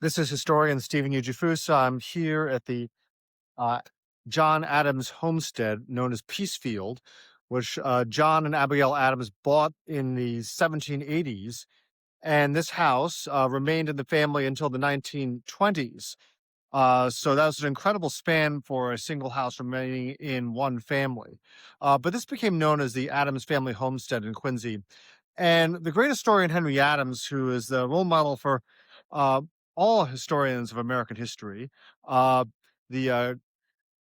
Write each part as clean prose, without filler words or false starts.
This is historian Stephen Fusa. I'm here at the uh, John Adams homestead known as Peacefield, which John and Abigail Adams bought in the 1780s. And this house remained in the family until the 1920s. So that was an incredible span for a single house remaining in one family. But this became known as the Adams family homestead in Quincy. And the great historian Henry Adams, who is the role model for uh, all historians of American history, uh, the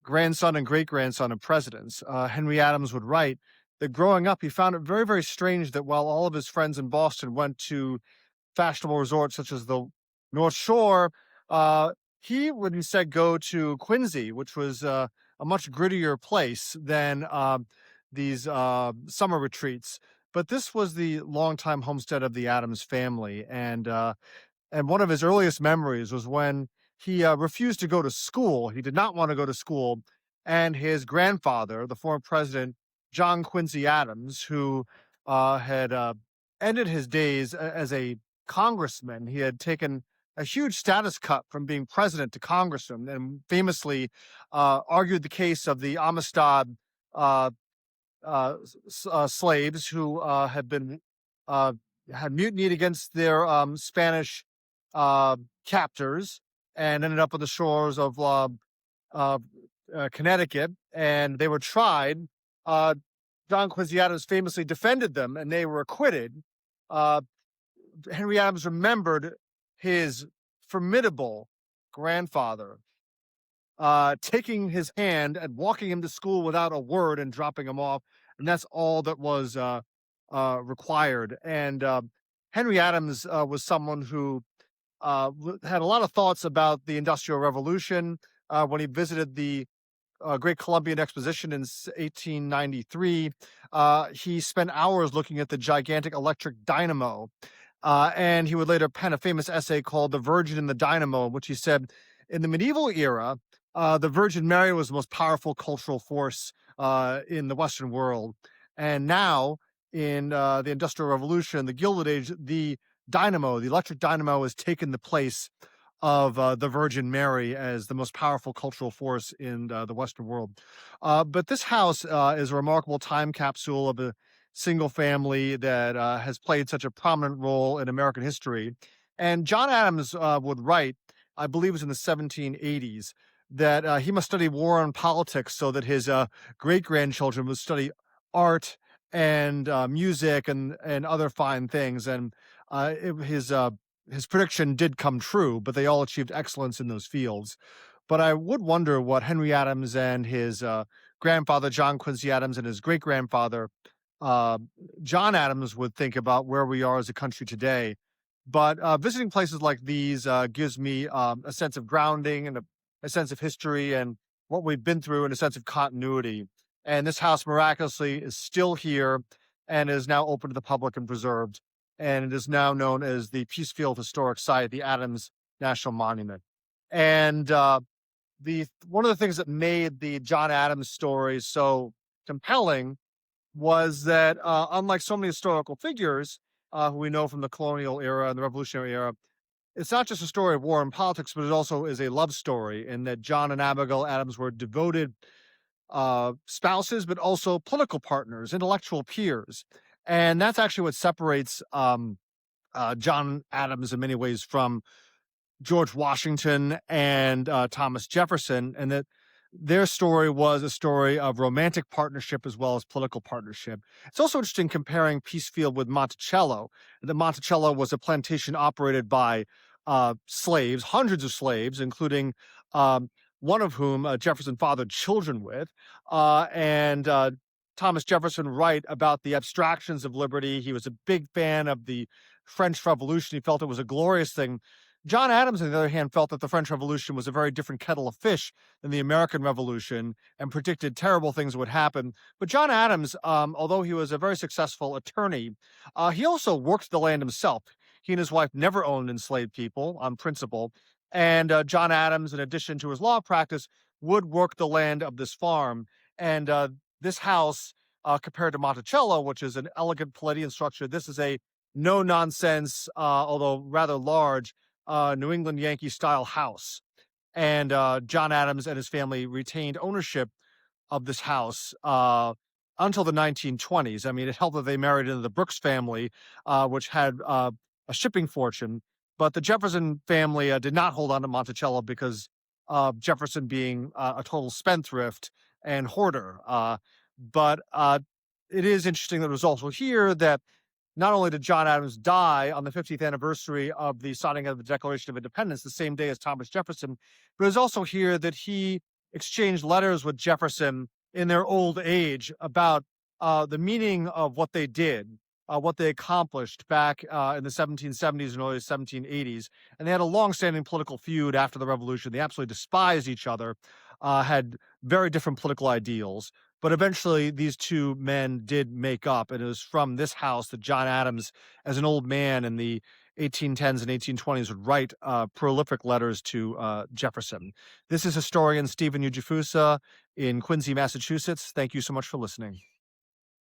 grandson and great grandson of presidents, Henry Adams would write that growing up, he found it very, very strange that while all of his friends in Boston went to fashionable resorts such as the North Shore, uh, he would instead go to Quincy, which was a much grittier place than these summer retreats. But this was the longtime homestead of the Adams family, and one of his earliest memories was when he refused to go to school. He did not want to go to school, and his grandfather, the former president John Quincy Adams, who had ended his days as a congressman, he had taken a huge status cut from being president to congressman, and famously argued the case of the Amistad uh, slaves who had been uh, had mutinied against their Spanish captors and ended up on the shores of uh, Connecticut, and they were tried. Uh, John Quincy Adams famously defended them, and they were acquitted. Uh, Henry Adams remembered his formidable grandfather taking his hand and walking him to school without a word and dropping him off. And that's all that was required. And Henry Adams was someone who had a lot of thoughts about the Industrial Revolution when he visited the Great Columbian Exposition in 1893. He spent hours looking at the gigantic electric dynamo. And he would later pen a famous essay called The Virgin and the Dynamo, in which he said, in the medieval era, the Virgin Mary was the most powerful cultural force in the Western world. And now, in the Industrial Revolution, the Gilded Age, the dynamo, the electric dynamo, has taken the place of the Virgin Mary as the most powerful cultural force in the Western world. But this house is a remarkable time capsule of a single family that has played such a prominent role in American history. And John Adams would write, I believe it was in the 1780s, that he must study war and politics so that his great grandchildren would study art and music and other fine things. And his prediction did come true, but they all achieved excellence in those fields. But I would wonder what Henry Adams and his grandfather, John Quincy Adams, and his great grandfather, uh, John Adams, would think about where we are as a country today. But visiting places like these gives me a sense of grounding and a sense of history and what we've been through and a sense of continuity. And this house miraculously is still here and is now open to the public and preserved. And it is now known as the Peacefield Historic Site, the Adams National Monument. And the one of the things that made the John Adams story so compelling was that, unlike so many historical figures who we know from the colonial era and the Revolutionary era, it's not just a story of war and politics, but it also is a love story. In that John and Abigail Adams were devoted spouses, but also political partners, intellectual peers, and that's actually what separates John Adams in many ways from George Washington and Thomas Jefferson, and that their story was a story of romantic partnership as well as political partnership. It's also interesting comparing Peacefield with Monticello. The Monticello was a plantation operated by slaves, hundreds of slaves, including one of whom Jefferson fathered children with. And Thomas Jefferson write about the abstractions of liberty. He was a big fan of the French Revolution. He felt it was a glorious thing. John Adams, on the other hand, felt that the French Revolution was a very different kettle of fish than the American Revolution and predicted terrible things would happen. But John Adams, although he was a very successful attorney, he also worked the land himself. He and his wife never owned enslaved people on principle. And John Adams, in addition to his law practice, would work the land of this farm. And this house, compared to Monticello, which is an elegant Palladian structure, this is a no nonsense, although rather large New England Yankee style house. And John Adams and his family retained ownership of this house until the 1920s. I mean, it helped that they married into the Brooks family, which had a shipping fortune. But the Jefferson family did not hold on to Monticello because Jefferson being a total spendthrift and hoarder. But it is interesting that it was also here that not only did John Adams die on the 50th anniversary of the signing of the Declaration of Independence, the same day as Thomas Jefferson, but it's also here that he exchanged letters with Jefferson in their old age about the meaning of what they did, what they accomplished back in the 1770s and early 1780s. And they had a long-standing political feud after the Revolution. They absolutely despised each other, had very different political ideals. But eventually, these two men did make up, and it was from this house that John Adams, as an old man in the 1810s and 1820s, would write prolific letters to Jefferson. This is historian Stephen Ujifusa in Quincy, Massachusetts. Thank you so much for listening.